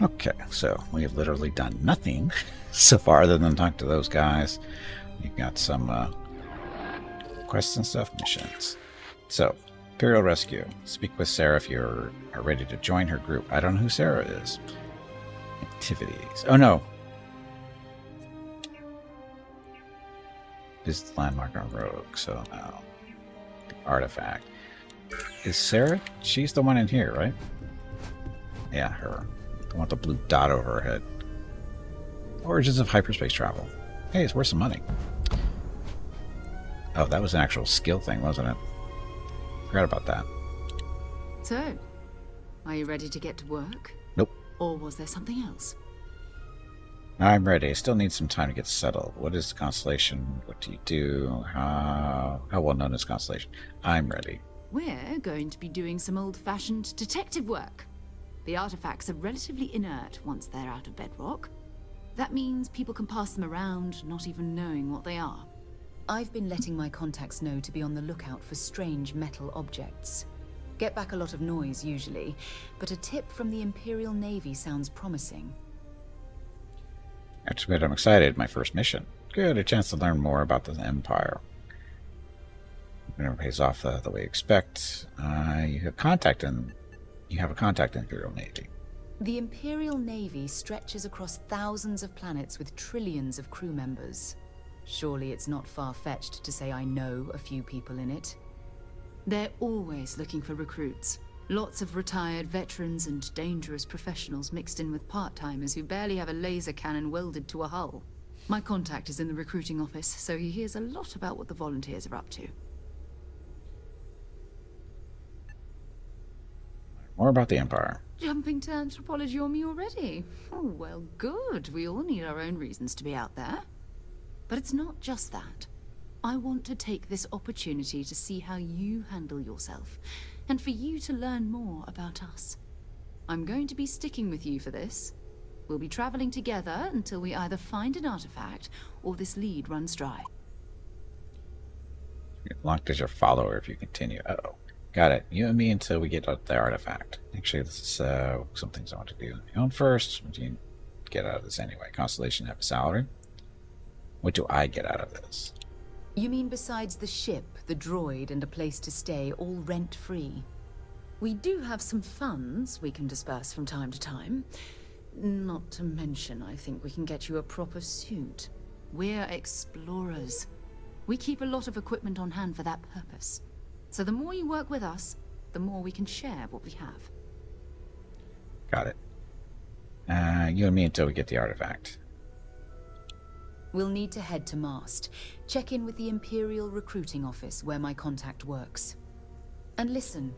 Okay, so we have literally done nothing so far other than talk to those guys. We've got some quests and stuff, missions. So, Imperial Rescue. Speak with Sarah if you are ready to join her group. I don't know who Sarah is. Activities. Oh no. Visit the landmark on Rogue, so no. The artifact. Is Sarah? She's the one in here, right? Yeah, her. The one with the blue dot over her head. Origins of hyperspace travel. Hey, it's worth some money. Oh, that was an actual skill thing, wasn't it? Forgot about that. So, are you ready to get to work? Nope. Or was there something else? I'm ready. I still need some time to get settled. What is Constellation? What do you do? How well known is Constellation? I'm ready. We're going to be doing some old-fashioned detective work. The artifacts are relatively inert once they're out of bedrock. That means people can pass them around, not even knowing what they are. I've been letting my contacts know to be on the lookout for strange metal objects. Get back a lot of noise, usually, but a tip from the Imperial Navy sounds promising. I have to admit, I'm excited. My first mission. Good, a chance to learn more about the Empire. It never pays off the way you expect. You have a contact in the Imperial Navy. The Imperial Navy stretches across thousands of planets with trillions of crew members. Surely it's not far-fetched to say I know a few people in it. They're always looking for recruits. Lots of retired veterans and dangerous professionals mixed in with part-timers who barely have a laser cannon welded to a hull. My contact is in the recruiting office, so he hears a lot about what the volunteers are up to. More about the Empire. Jumping to anthropology on me already? Oh, well, good. We all need our own reasons to be out there. But it's not just that. I want to take this opportunity to see how you handle yourself, and for you to learn more about us. I'm going to be sticking with you for this. We'll be traveling together until we either find an artifact or this lead runs dry. You're locked as your follower if you continue. Uh-oh. Got it. You and me until we get the artifact. Actually, this is some things I want to do. You own first. What do you get out of this anyway? Constellation have a salary? What do I get out of this? You mean besides the ship, the droid, and a place to stay, all rent-free? We do have some funds we can disperse from time to time. Not to mention, I think we can get you a proper suit. We're explorers. We keep a lot of equipment on hand for that purpose. So the more you work with us, the more we can share what we have. Got it. You and me until we get the artifact. We'll need to head to Mast. Check in with the Imperial Recruiting Office where my contact works. And listen,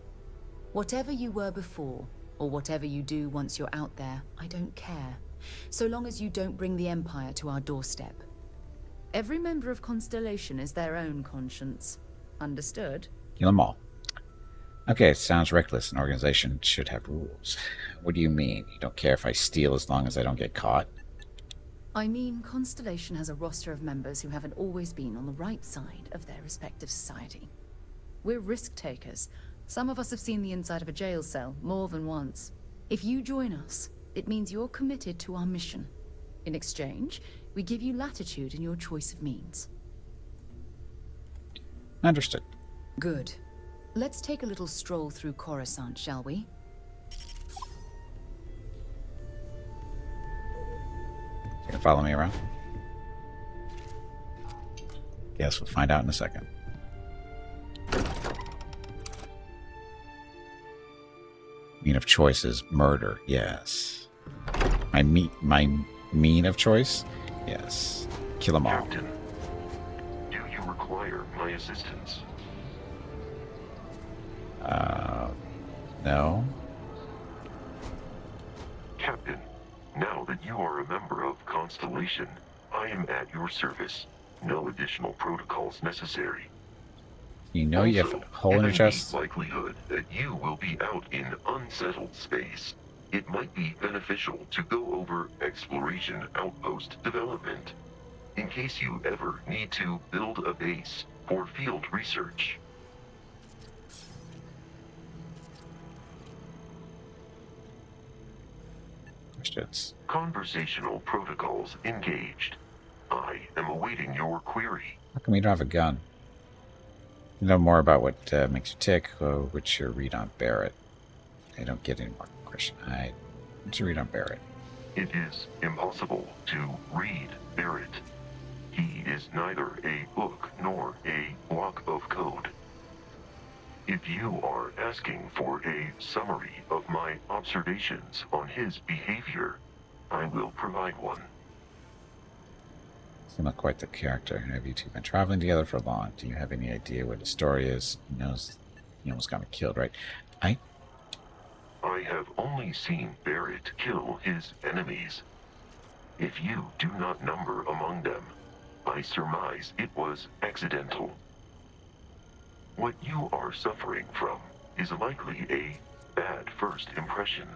whatever you were before, or whatever you do once you're out there, I don't care. So long as you don't bring the Empire to our doorstep. Every member of Constellation is their own conscience. Understood? Kill them all. Okay, it sounds reckless. An organization should have rules. What do you mean? You don't care if I steal as long as I don't get caught? I mean, Constellation has a roster of members who haven't always been on the right side of their respective society. We're risk takers. Some of us have seen the inside of a jail cell more than once. If you join us, it means you're committed to our mission. In exchange, we give you latitude in your choice of means. Understood. Good. Let's take a little stroll through Coruscant, shall we? You can follow me around? Yes, we'll find out in a second. Mean of choice is murder, yes. My mean of choice? Yes. Kill them all. Captain, do you require my assistance? No. Captain, now that you are a member of Constellation, I am at your service. No additional protocols necessary. You know you have a hole in your chest? Given the likelihood that you will be out in unsettled space, it might be beneficial to go over exploration outpost development, in case you ever need to build a base for field research. questions. Conversational protocols engaged. I am awaiting your query. How come you don't have a gun? You know more about what makes you tick. What's your read on Barrett? I don't get any more questions. What's your read on Barrett? It is impossible to read Barrett. He is neither a book nor a block of code. If you are asking for a summary of my observations on his behavior, I will provide one. Seem like quite the character. Have you two been traveling together for long? Do you have any idea what his story is? He knows he almost got me killed, right? I have only seen Barrett kill his enemies. If you do not number among them, I surmise it was accidental. What you are suffering from is likely a bad first impression.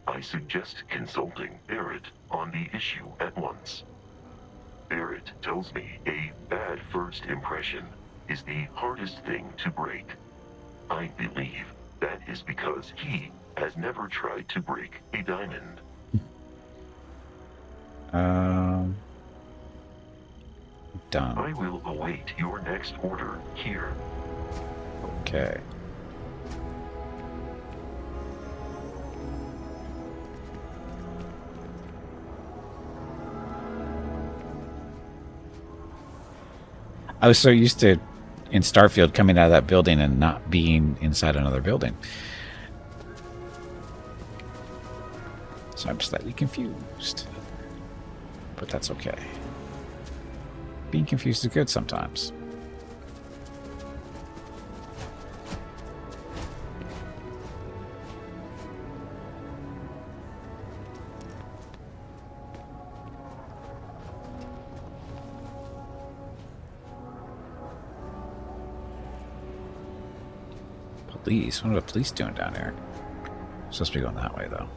I suggest consulting Barrett on the issue at once. Barrett tells me a bad first impression is the hardest thing to break. I believe that is because he has never tried to break a diamond. Done. I will await your next order here. Okay. I was so used to in Starfield coming out of that building and not being inside another building. So I'm slightly confused. But that's okay. Being confused is good sometimes. Police? What are the police doing down here? Supposed to be going that way, though.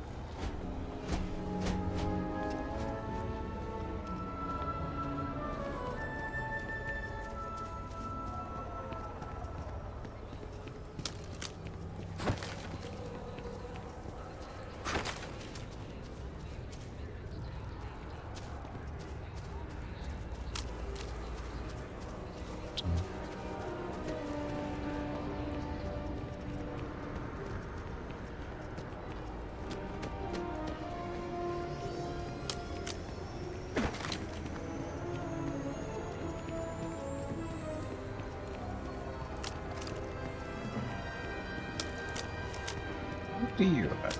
What do you about?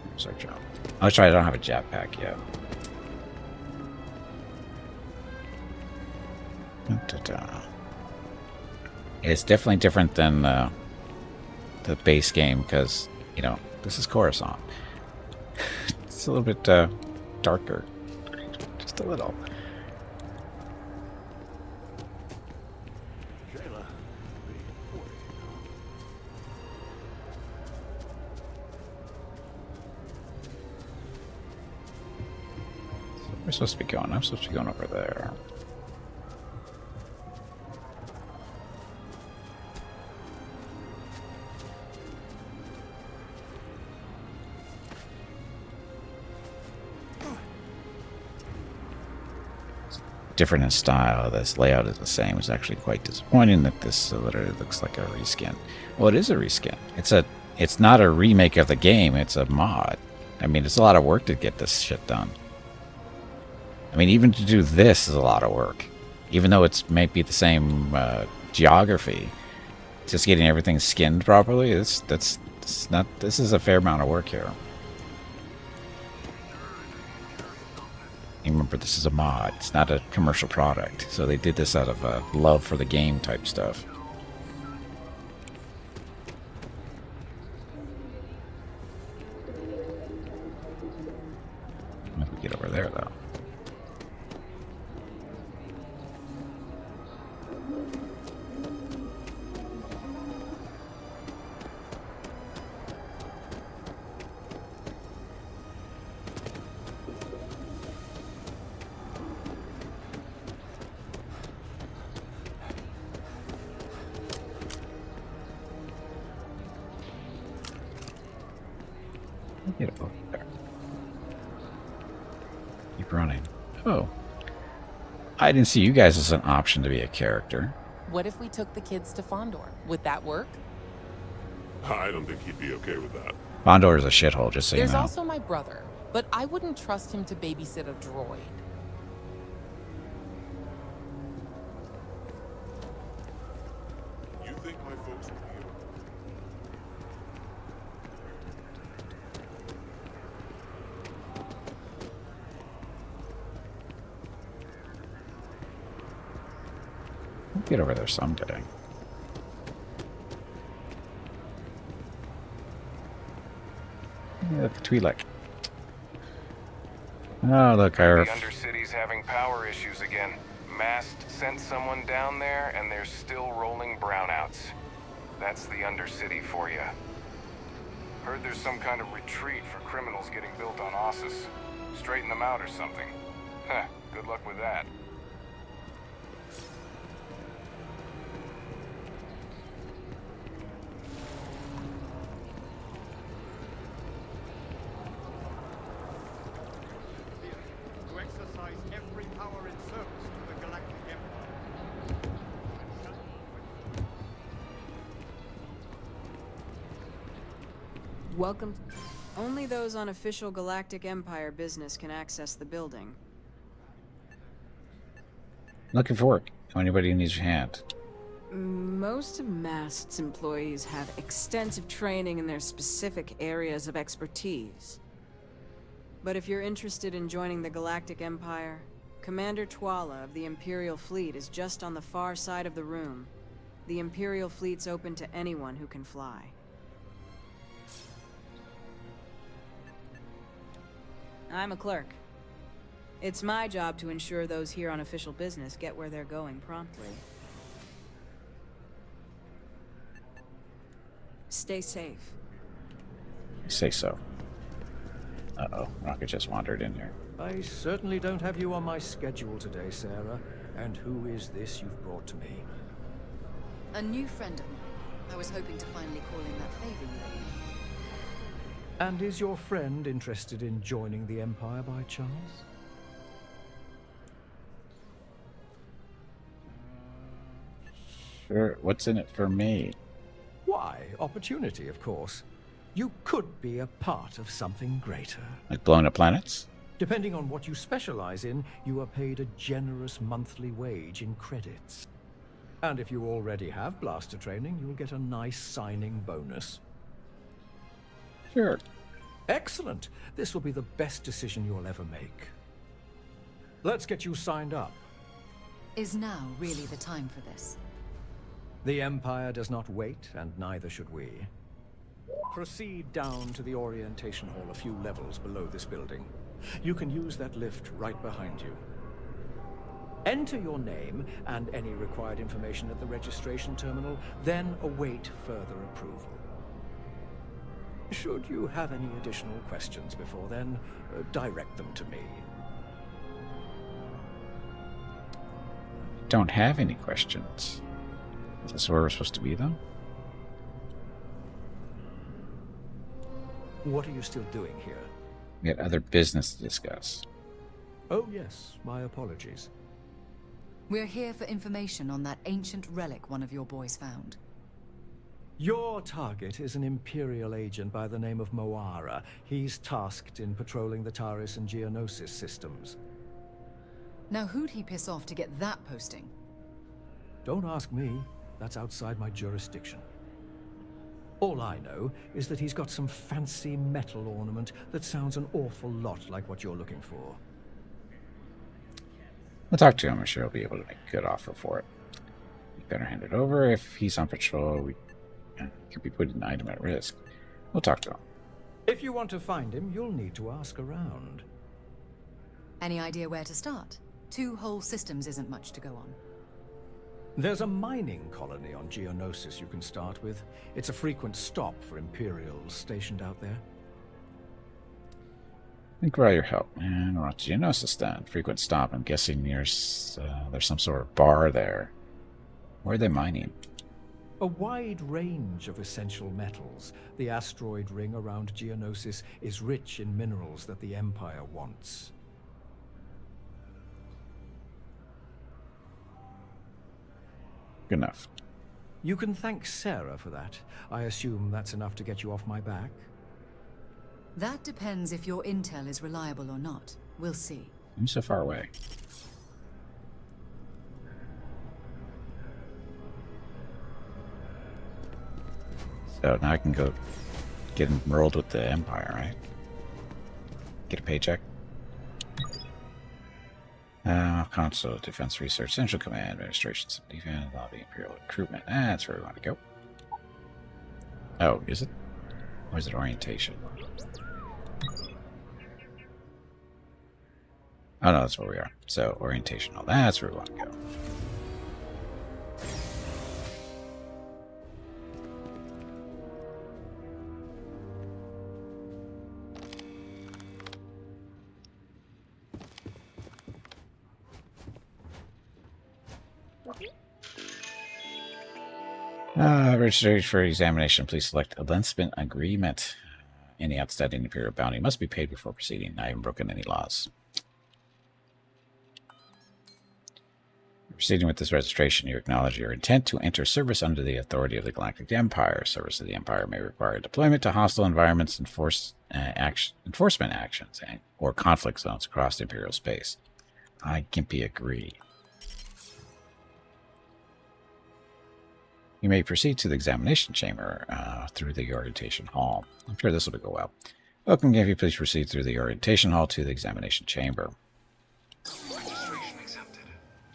Here's our job. Oh, sorry, I don't have a jetpack yet. Da-da-da. It's definitely different than the base game because, you know, this is Coruscant. It's a little bit darker. Just a little. We're supposed to be going. I'm supposed to be going over there. Different in style. This layout is the same. It's actually quite disappointing that this literally looks like a reskin. Well, it is a reskin. It's not a remake of the game. It's a mod. I mean, it's a lot of work to get this shit done. I mean, even to do this is a lot of work. Even though it's might be the same geography, just getting everything skinned properly, this is a fair amount of work here. And remember, this is a mod. It's not a commercial product. So they did this out of love for the game type stuff. Let me get over there, though. Get over there. Keep running. Oh. I didn't see you guys as an option to be a character. What if we took the kids to Fondor? Would that work? I don't think he'd be okay with that. Fondor is a shithole, just so you There's know. also my brother, but I wouldn't trust him to babysit a droid. You think my folks would be able We'll get over there someday. Yeah, the Twi'lek. Oh, look, The our Undercity's having power issues again. Mast sent someone down there, and they're still rolling brownouts. That's the Undercity for you. Heard there's some kind of retreat for criminals getting built on Ossus. Straighten them out or something. Heh, good luck with that. To exercise every power in service to the Galactic Empire. Welcome. Only those on official Galactic Empire business can access the building. looking for work. Anybody who needs your hand. Most of Mast's employees have extensive training in their specific areas of expertise. But if you're interested in joining the Galactic Empire, Commander Twala of the Imperial Fleet is just on the far side of the room. The Imperial Fleet's open to anyone who can fly. I'm a clerk. It's my job to ensure those here on official business get where they're going promptly. Stay safe. Say so. Uh-oh, Rocket just wandered in here. I certainly don't have you on my schedule today, Sarah. And who is this you've brought to me? A new friend of mine. I was hoping to finally call in that favor you owe me. And is your friend interested in joining the Empire by chance? Sure, what's in it for me? Why, opportunity, of course. You could be a part of something greater. Like blowing up planets? Depending on what you specialize in, you are paid a generous monthly wage in credits. And if you already have blaster training, you'll get a nice signing bonus. Sure. Excellent. This will be the best decision you'll ever make. Let's get you signed up. Is now really the time for this? The Empire does not wait, and neither should we. Proceed down to the orientation hall a few levels below this building. You can use that lift right behind you. Enter your name and any required information at the registration terminal, then await further approval. Should you have any additional questions before then, direct them to me. Don't have any questions. Is this where we're supposed to be, though? What are you still doing here? We got other business to discuss. Oh yes, my apologies. We're here for information on that ancient relic one of your boys found. Your target is an Imperial agent by the name of Moara. He's tasked in patrolling the Taris and Geonosis systems. Now who'd he piss off to get that posting? Don't ask me. That's outside my jurisdiction. All I know is that he's got some fancy metal ornament that sounds an awful lot like what you're looking for. We'll talk to him. I'm sure he'll be able to make a good offer for it. We better hand it over. If he's on patrol, we could be putting an item at risk. We'll talk to him. If you want to find him, you'll need to ask around. Any idea where to start? 2 whole systems isn't much to go on. There's a mining colony on Geonosis you can start with. It's a frequent stop for Imperials stationed out there. Thank you for all your help. And we're on to Geonosis then. Frequent stop. I'm guessing there's some sort of bar there. Where are they mining? A wide range of essential metals. The asteroid ring around Geonosis is rich in minerals that the Empire wants. Good enough. You can thank Sarah for that. I assume that's enough to get you off my back? That depends if your intel is reliable or not. We'll see. I'm so far away. So now I can go get enrolled with the Empire, right? Get a paycheck. Console, Defense Research, Central Command, Administration, Defense, Lobby, Imperial Recruitment. That's where we want to go. Oh, is it? Or is it orientation? Oh, no, that's where we are. So, orientation. Oh, that's where we want to go. Registration for examination. Please select enlistment agreement. Any outstanding Imperial bounty must be paid before proceeding. I haven't broken any laws. Proceeding with this registration, you acknowledge your intent to enter service under the authority of the Galactic Empire. Service of the Empire may require deployment to hostile environments, enforcement actions, or conflict zones across Imperial space. I gimpy agree. You may proceed to the examination chamber through the orientation hall. I'm sure this will go well. Welcome, if you please proceed through the orientation hall to the examination chamber. Registration accepted.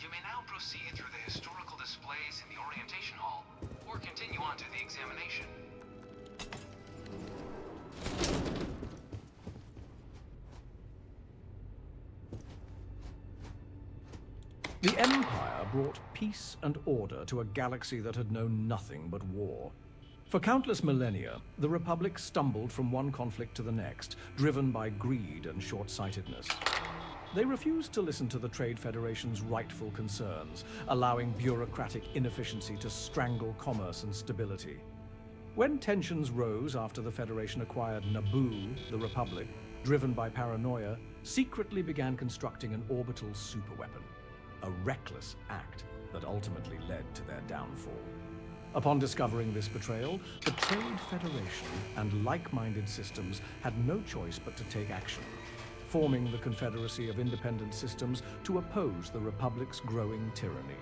You may now proceed through the historical displays in the orientation hall, or continue on to the examination. The Empire brought peace and order to a galaxy that had known nothing but war. For countless millennia, the Republic stumbled from one conflict to the next, driven by greed and short-sightedness. They refused to listen to the Trade Federation's rightful concerns, allowing bureaucratic inefficiency to strangle commerce and stability. When tensions rose after the Federation acquired Naboo, the Republic, driven by paranoia, secretly began constructing an orbital superweapon. A reckless act that ultimately led to their downfall. Upon discovering this betrayal, the Trade Federation and like-minded systems had no choice but to take action, forming the Confederacy of Independent Systems to oppose the Republic's growing tyranny.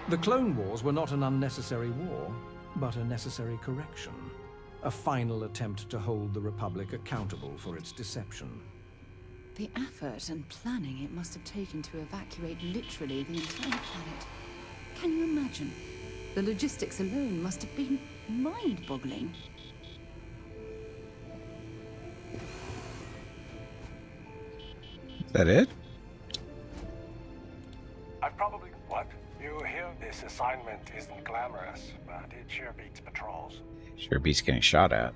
The Clone Wars were not an unnecessary war, but a necessary correction. A final attempt to hold the Republic accountable for its deception. The effort and planning it must have taken to evacuate literally the entire planet. Can you imagine? The logistics alone must have been mind-boggling. Is that it? What? You hear this assignment isn't glamorous, but it sure beats patrols. Sure beats getting shot at.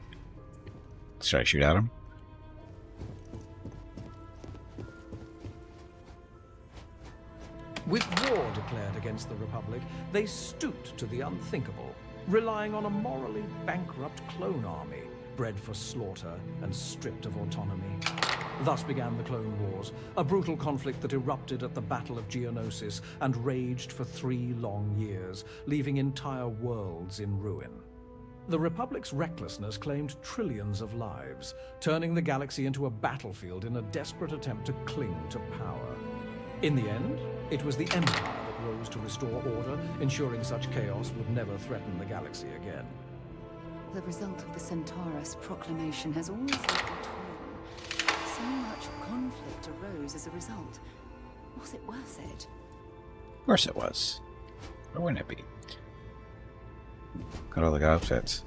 Should I shoot at him? With war declared against the Republic, they stooped to the unthinkable, relying on a morally bankrupt clone army, bred for slaughter and stripped of autonomy. Thus began the Clone Wars, a brutal conflict that erupted at the Battle of Geonosis and raged for 3 long years, leaving entire worlds in ruin. The Republic's recklessness claimed trillions of lives, turning the galaxy into a battlefield in a desperate attempt to cling to power. In the end, it was the Empire that rose to restore order, ensuring such chaos would never threaten the galaxy again. The result of the Centaurus proclamation has always left a toll. So much conflict arose as a result. Was it worth it? Of course it was. Or wouldn't it be? Got all the outfits.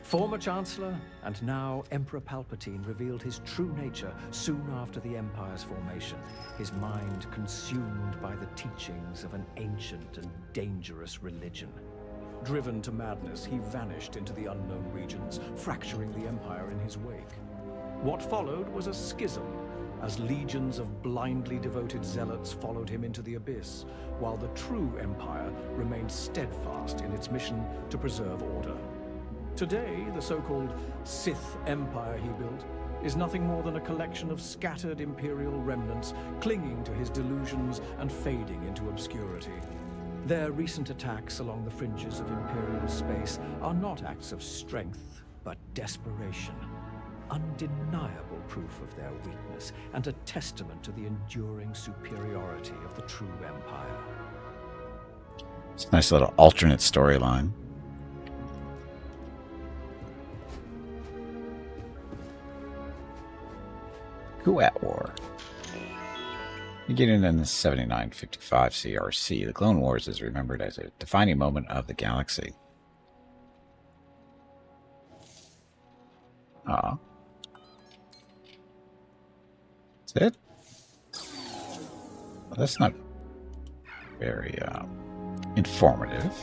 Former Chancellor, and now Emperor Palpatine revealed his true nature soon after the Empire's formation, his mind consumed by the teachings of an ancient and dangerous religion. Driven to madness, he vanished into the unknown regions, fracturing the Empire in his wake. What followed was a schism, as legions of blindly devoted zealots followed him into the abyss, while the true Empire remained steadfast in its mission to preserve order. Today, the so-called Sith Empire he built is nothing more than a collection of scattered Imperial remnants clinging to his delusions and fading into obscurity. Their recent attacks along the fringes of Imperial space are not acts of strength, but desperation. Undeniable proof of their weakness, and a testament to the enduring superiority of the true Empire. It's a nice little alternate storyline. Kuat War. Beginning in the 7955 CRC, the Clone Wars is remembered as a defining moment of the galaxy. Ah. That's it? Well, that's not very informative.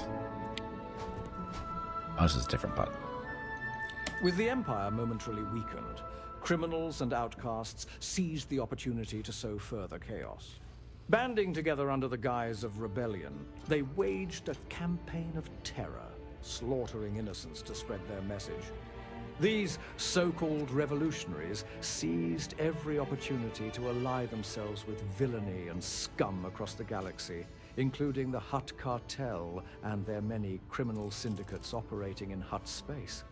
Oh, this is a different button. With the Empire momentarily weakened, criminals and outcasts seized the opportunity to sow further chaos. Banding together under the guise of rebellion, they waged a campaign of terror, slaughtering innocents to spread their message. These so-called revolutionaries seized every opportunity to ally themselves with villainy and scum across the galaxy, including the Hutt cartel and their many criminal syndicates operating in Hutt space.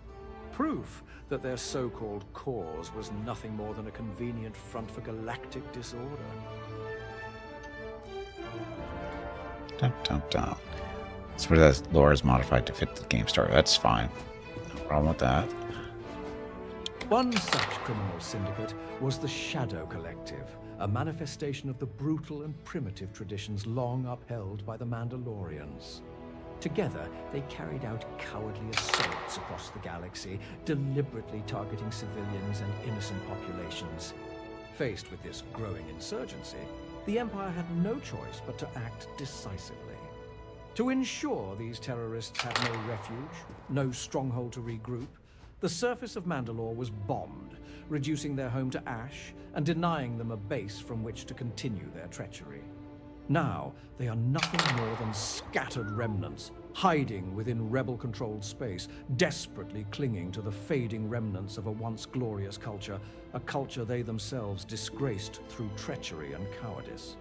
Proof that their so-called cause was nothing more than a convenient front for galactic disorder. Dun, dun, dun. That's where that lore is modified to fit the game story. That's fine. No problem with that. One such criminal syndicate was the Shadow Collective, a manifestation of the brutal and primitive traditions long upheld by the Mandalorians. Together, they carried out cowardly assaults across the galaxy, deliberately targeting civilians and innocent populations. Faced with this growing insurgency, the Empire had no choice but to act decisively. To ensure these terrorists had no refuge, no stronghold to regroup, the surface of Mandalore was bombed, reducing their home to ash and denying them a base from which to continue their treachery. Now, they are nothing more than scattered remnants, hiding within rebel-controlled space, desperately clinging to the fading remnants of a once glorious culture, a culture they themselves disgraced through treachery and cowardice.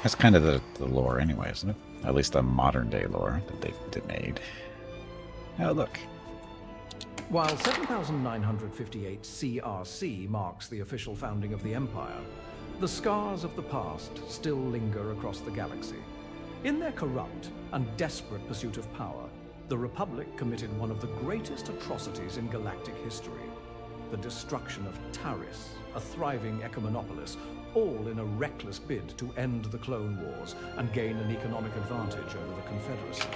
That's kind of the lore anyway, isn't it? At least the modern day lore that they've made. Oh, look. While 7958 CRC marks the official founding of the Empire, the scars of the past still linger across the galaxy. In their corrupt and desperate pursuit of power, the Republic committed one of the greatest atrocities in galactic history: the destruction of Taris, a thriving ecomonopolis, all in a reckless bid to end the Clone Wars and gain an economic advantage over the Confederacy.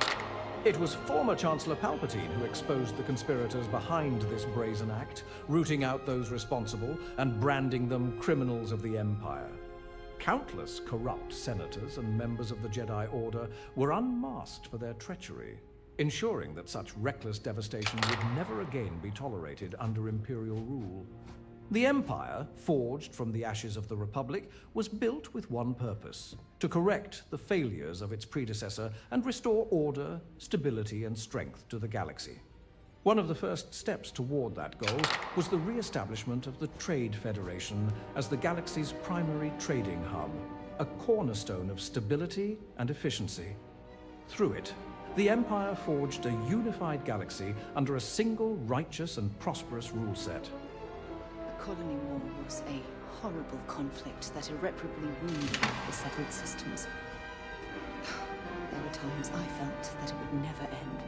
It was former Chancellor Palpatine who exposed the conspirators behind this brazen act, rooting out those responsible and branding them criminals of the Empire. Countless corrupt senators and members of the Jedi Order were unmasked for their treachery, ensuring that such reckless devastation would never again be tolerated under Imperial rule. The Empire, forged from the ashes of the Republic, was built with one purpose: to correct the failures of its predecessor and restore order, stability, and strength to the galaxy. One of the first steps toward that goal was the re-establishment of the Trade Federation as the galaxy's primary trading hub, a cornerstone of stability and efficiency. Through it, the Empire forged a unified galaxy under a single righteous and prosperous rule set. The Colony War was a horrible conflict that irreparably wounded the settled systems. There were times I felt that it would never end.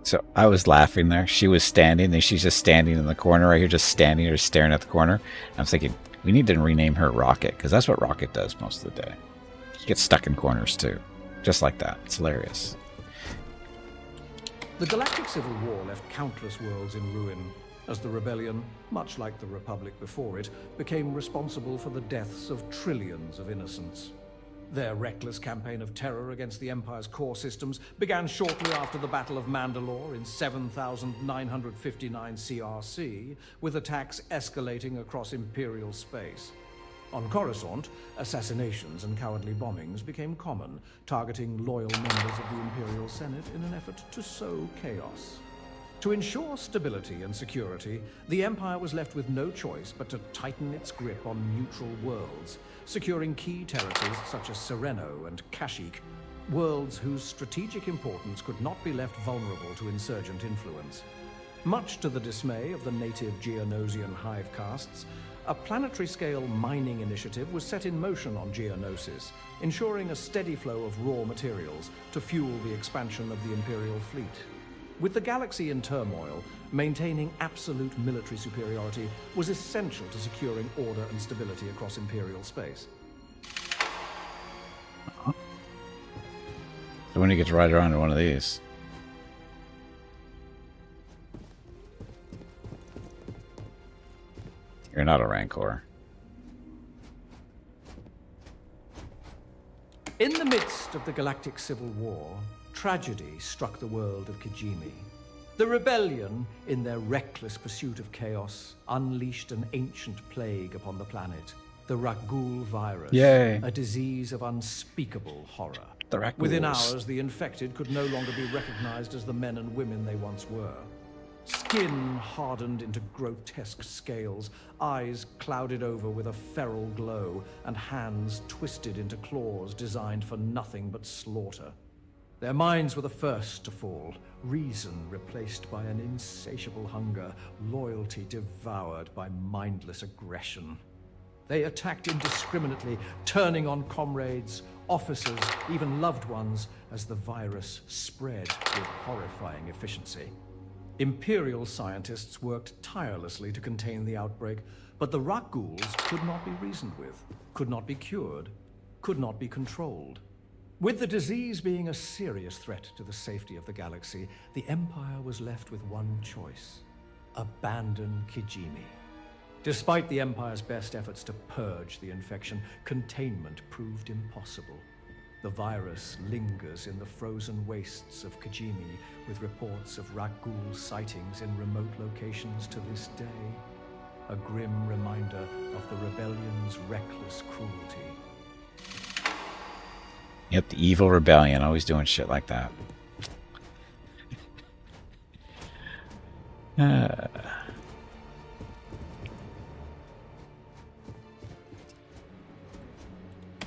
So I was laughing there. She was standing, and she's just standing in the corner right here, just standing or staring at the corner. I'm thinking, we need to rename her Rocket, because that's what Rocket does most of the day. She gets stuck in corners, too. Just like that. It's hilarious. The Galactic Civil War left countless worlds in ruin, as the Rebellion, much like the Republic before it, became responsible for the deaths of trillions of innocents. Their reckless campaign of terror against the Empire's core systems began shortly after the Battle of Mandalore in 7959 CRC, with attacks escalating across Imperial space. On Coruscant, assassinations and cowardly bombings became common, targeting loyal members of the Imperial Senate in an effort to sow chaos. To ensure stability and security, the Empire was left with no choice but to tighten its grip on neutral worlds, securing key territories such as Sereno and Kashyyyk, worlds whose strategic importance could not be left vulnerable to insurgent influence. Much to the dismay of the native Geonosian hive castes, a planetary-scale mining initiative was set in motion on Geonosis, ensuring a steady flow of raw materials to fuel the expansion of the Imperial fleet. With the galaxy in turmoil, maintaining absolute military superiority was essential to securing order and stability across Imperial space. So when do you get to ride around in one of these? You're not a Rancor. In the midst of the Galactic Civil War, tragedy struck the world of Kijimi. The rebellion, in their reckless pursuit of chaos, unleashed an ancient plague upon the planet, the Rakghoul virus, Yay. a disease of unspeakable horror. The Rakghouls. Within hours, the infected could no longer be recognized as the men and women they once were. Skin hardened into grotesque scales, eyes clouded over with a feral glow, and hands twisted into claws designed for nothing but slaughter. Their minds were the first to fall, reason replaced by an insatiable hunger, loyalty devoured by mindless aggression. They attacked indiscriminately, turning on comrades, officers, even loved ones, as the virus spread with horrifying efficiency. Imperial scientists worked tirelessly to contain the outbreak, but the Rakghouls could not be reasoned with, could not be cured, could not be controlled. With the disease being a serious threat to the safety of the galaxy, the Empire was left with one choice: abandon Kijimi. Despite the Empire's best efforts to purge the infection, containment proved impossible. The virus lingers in the frozen wastes of Kijimi, with reports of Rakghoul sightings in remote locations to this day. A grim reminder of the rebellion's reckless cruelty. Yep, the evil rebellion, always doing shit like that.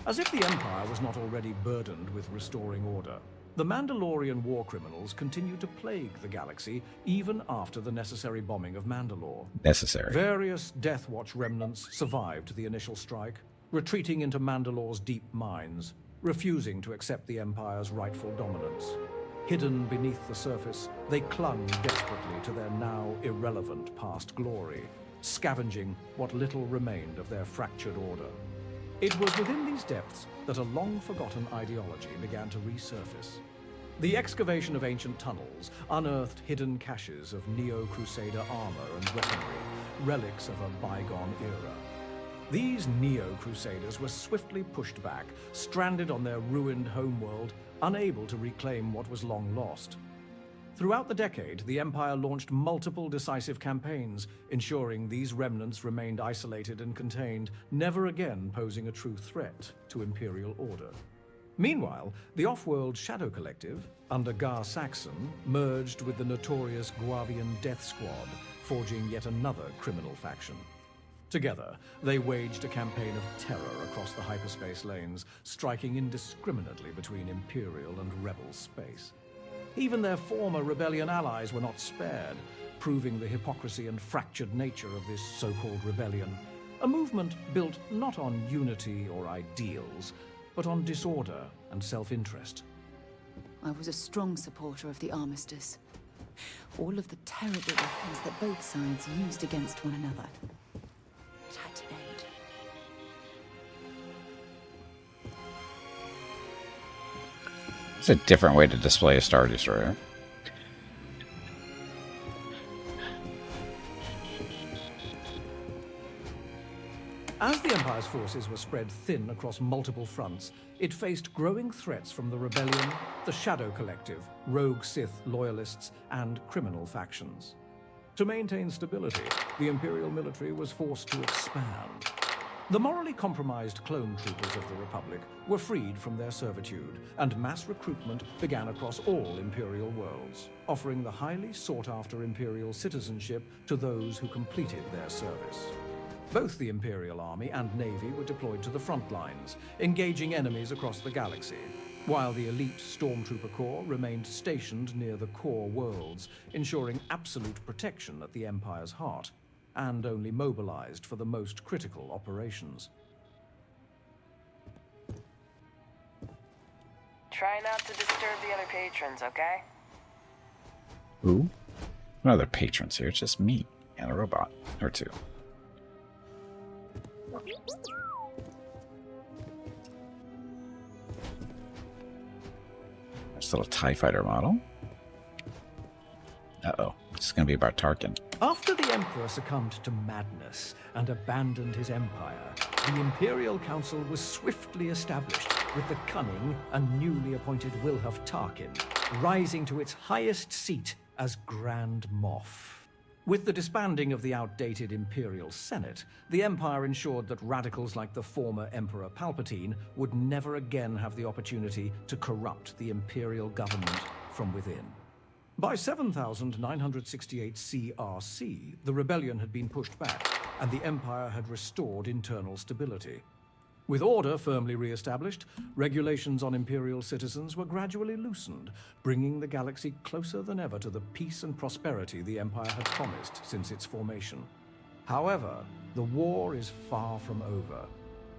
As if the Empire was not already burdened with restoring order, the Mandalorian war criminals continued to plague the galaxy even after the necessary bombing of Mandalore. Necessary. Various Death Watch remnants survived the initial strike, retreating into Mandalore's deep mines, refusing to accept the Empire's rightful dominance. Hidden beneath the surface, they clung desperately to their now irrelevant past glory, scavenging what little remained of their fractured order. It was within these depths that a long-forgotten ideology began to resurface. The excavation of ancient tunnels unearthed hidden caches of Neo-Crusader armor and weaponry, relics of a bygone era. These Neo-Crusaders were swiftly pushed back, stranded on their ruined homeworld, unable to reclaim what was long lost. Throughout the decade, the Empire launched multiple decisive campaigns, ensuring these remnants remained isolated and contained, never again posing a true threat to Imperial order. Meanwhile, the off-world Shadow Collective, under Gar Saxon, merged with the notorious Guavian Death Squad, forging yet another criminal faction. Together, they waged a campaign of terror across the hyperspace lanes, striking indiscriminately between Imperial and Rebel space. Even their former rebellion allies were not spared, proving the hypocrisy and fractured nature of this so-called rebellion, a movement built not on unity or ideals, but on disorder and self-interest. I was a strong supporter of the armistice. All of the terrible weapons that both sides used against one another. It had to end. It's a different way to display a Star Destroyer. As the Empire's forces were spread thin across multiple fronts, it faced growing threats from the Rebellion, the Shadow Collective, rogue Sith loyalists, and criminal factions. To maintain stability, the Imperial military was forced to expand. The morally compromised clone troopers of the Republic were freed from their servitude, and mass recruitment began across all Imperial worlds, offering the highly sought-after Imperial citizenship to those who completed their service. Both the Imperial Army and Navy were deployed to the front lines, engaging enemies across the galaxy, while the elite Stormtrooper Corps remained stationed near the core worlds, ensuring absolute protection at the Empire's heart, and only mobilized for the most critical operations. Try not to disturb the other patrons, okay? Who? No other patrons here. It's just me and a robot. Or two. There's a little TIE fighter model. Uh-oh. This is going to be about Tarkin. After the Emperor succumbed to madness and abandoned his empire, the Imperial Council was swiftly established, with the cunning and newly appointed Wilhuff Tarkin rising to its highest seat as Grand Moff. With the disbanding of the outdated Imperial Senate, the Empire ensured that radicals like the former Emperor Palpatine would never again have the opportunity to corrupt the Imperial government from within. By 7968 CRC, the rebellion had been pushed back, and the Empire had restored internal stability. With order firmly re-established, regulations on Imperial citizens were gradually loosened, bringing the galaxy closer than ever to the peace and prosperity the Empire had promised since its formation. However, the war is far from over.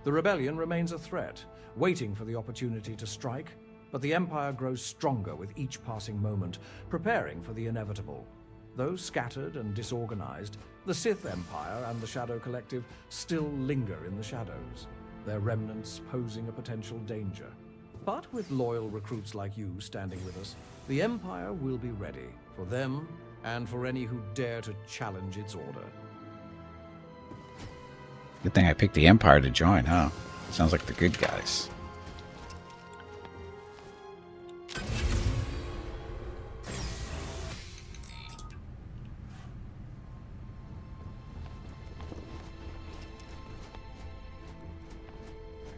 The rebellion remains a threat, waiting for the opportunity to strike, but the Empire grows stronger with each passing moment, preparing for the inevitable. Though scattered and disorganized, the Sith Empire and the Shadow Collective still linger in the shadows, their remnants posing a potential danger. But with loyal recruits like you standing with us, the Empire will be ready for them and for any who dare to challenge its order. Good thing I picked the Empire to join, huh? Sounds like the good guys.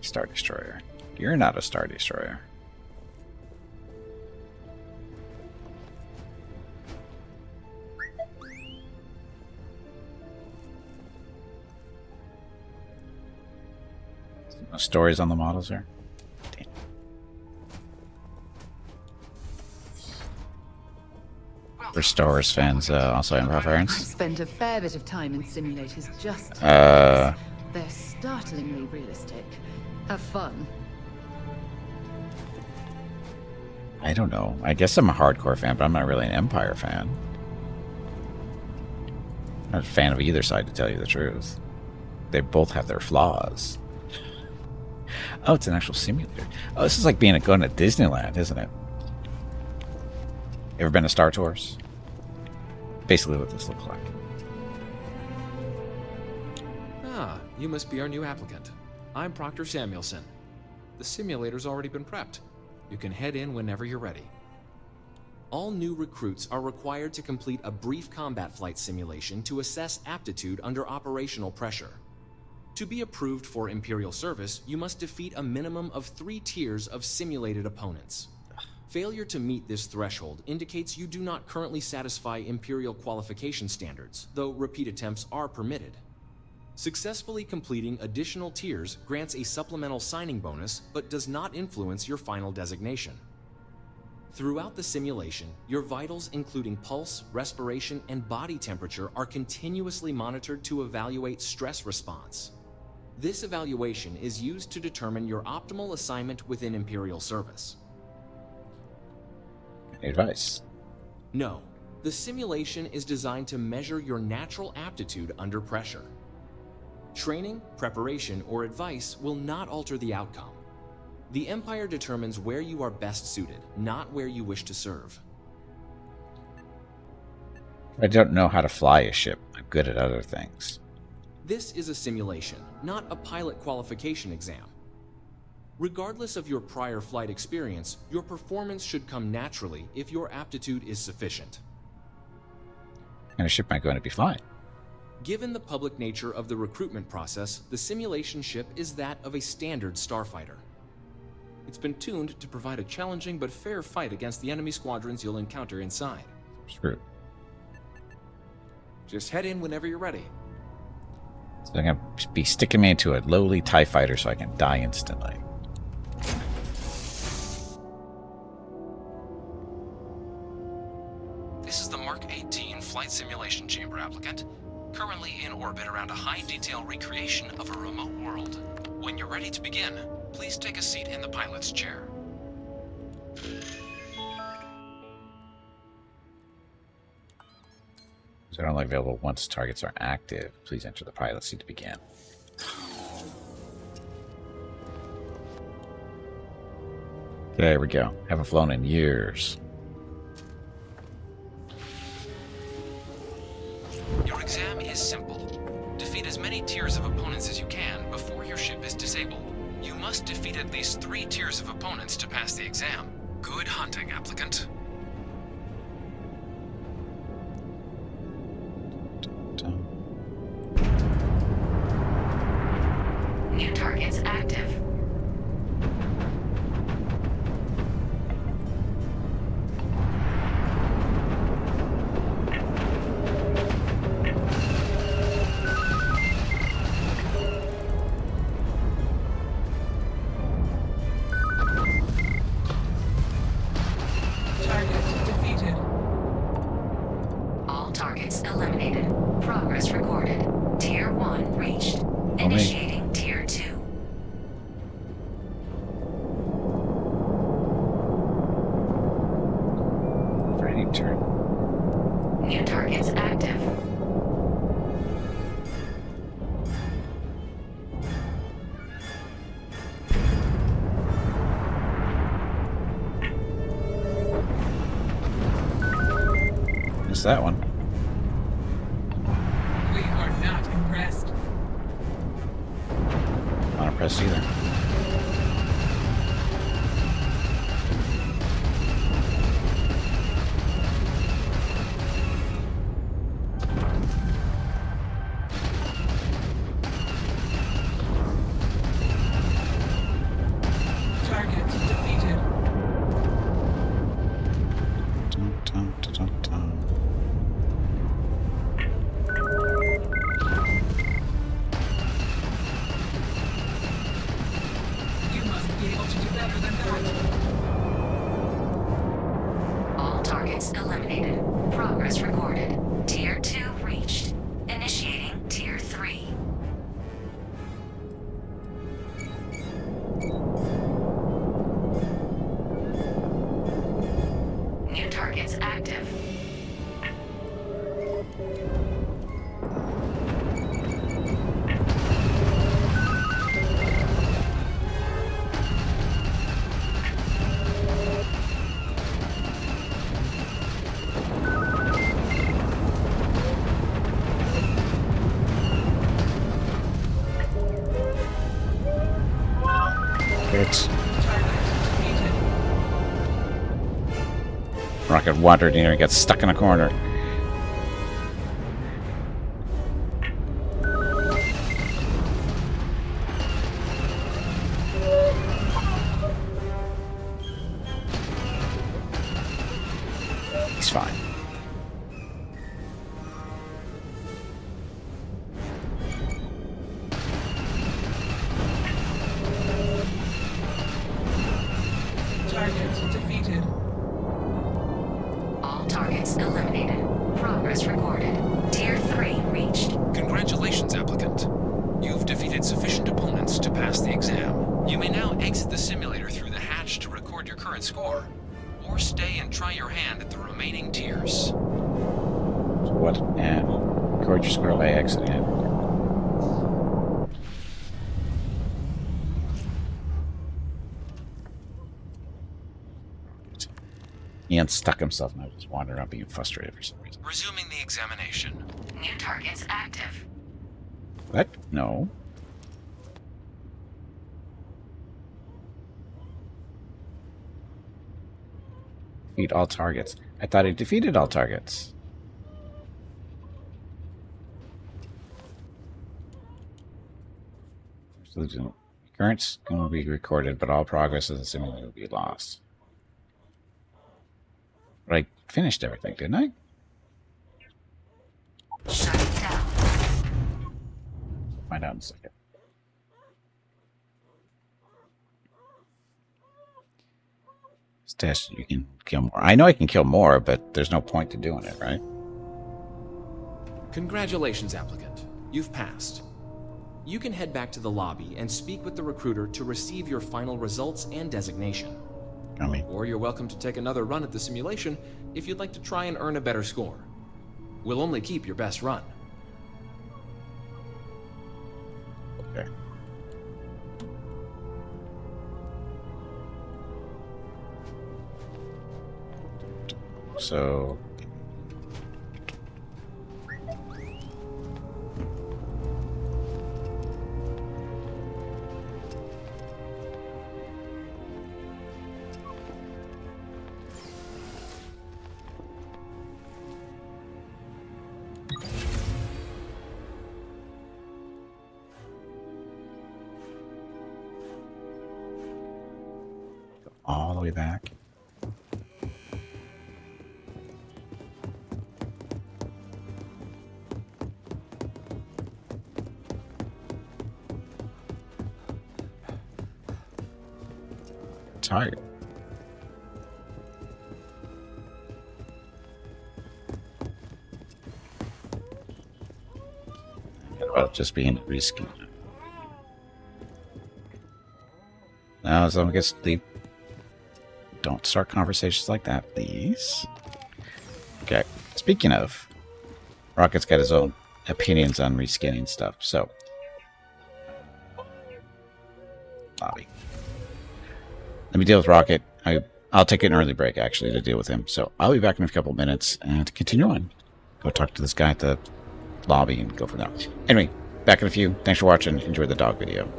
Star Destroyer. You're not a Star Destroyer. No stories on the models here. Damn. For Star Wars fans, also in I've preference. spent a fair bit of time in simulators just Uh. They're startlingly realistic. Have fun. I don't know. I guess I'm a hardcore fan, but I'm not really an Empire fan. I'm not a fan of either side, to tell you the truth. They both have their flaws. Oh, it's an actual simulator. Oh, this is like going to Disneyland, isn't it? Ever been to Star Tours? Basically what this looks like. Ah, you must be our new applicant. I'm Proctor Samuelson. The simulator's already been prepped. You can head in whenever you're ready. All new recruits are required to complete a brief combat flight simulation to assess aptitude under operational pressure. To be approved for Imperial service, you must defeat a minimum of 3 tiers of simulated opponents. Failure to meet this threshold indicates you do not currently satisfy Imperial qualification standards, though repeat attempts are permitted. Successfully completing additional tiers grants a supplemental signing bonus, but does not influence your final designation. Throughout the simulation, your vitals including pulse, respiration, and body temperature are continuously monitored to evaluate stress response. This evaluation is used to determine your optimal assignment within Imperial service. Advice. No, the simulation is designed to measure your natural aptitude under pressure. Training, preparation, or advice will not alter the outcome. The Empire determines where you are best suited, not where you wish to serve. I don't know how to fly a ship. I'm good at other things. This is a simulation. not a pilot qualification exam. Regardless of your prior flight experience, your performance should come naturally if your aptitude is sufficient. And a ship am I going to be flying? Given the public nature of the recruitment process, the simulation ship is that of a standard starfighter. It's been tuned to provide a challenging but fair fight against the enemy squadrons you'll encounter inside. Screw. Just head in whenever you're ready. So they're going to be sticking me into a lowly TIE fighter so I can die instantly. This is the Mark 18 Flight Simulation Chamber applicant, currently in orbit around a high-detail recreation of a remote world. When you're ready to begin, please take a seat in the pilot's chair. They're only available once targets are active. Please enter the pilot seat to begin. There we go. Haven't flown in years. Your exam is simple. Defeat as many tiers of opponents as you can before your ship is disabled. You must defeat at least 3 tiers of opponents to pass the exam. Good hunting, applicant. New targets active. Target defeated. All targets eliminated. Progress recorded. Tier 1 reached. Initiating Tier 2. Ready turn. New targets active. Missed that one. We are not impressed. Not impressed either. Target defeated. Dun, dun, dun, dun, dun. You must be able to do better than that. All targets eliminated. Progress recorded. Tier 2 reached. Initiating Tier 3. New targets active. It's rocket wandered in here and got stuck in a corner. He's fine. Target defeated. All targets eliminated. Progress recorded. Tier 3 reached. Congratulations, applicant. You've defeated sufficient opponents to pass the exam. You may now exit the simulator through the hatch to record your current score, or stay and try your hand at the remaining tiers. So what? And record your squirrel by accident. He unstuck himself and I was just wandering around being frustrated for some reason. Resuming the examination. New targets active. What? No. Defeat all targets. I thought he defeated all targets. Current's going to be recorded, but all progress in the simulator will be lost. But I finished everything, didn't I? Shut it down. Find out in a second. This test, you can kill more. I know I can kill more, but there's no point to doing it, right? Congratulations, applicant. You've passed. You can head back to the lobby and speak with the recruiter to receive your final results and designation. Or you're welcome to take another run at the simulation if you'd like to try and earn a better score. We'll only keep your best run. Okay. So... all the way back. Tired. About just being risky. Now, as long as the don't start conversations like that, please. Okay. Speaking of, Rocket's got his own opinions on reskinning stuff, so. Lobby. Let me deal with Rocket. I'll take an early break, actually, to deal with him. So I'll be back in a couple minutes and to continue on. Go talk to this guy at the lobby and go from there. Anyway, back in a few. Thanks for watching. Enjoy the dog video.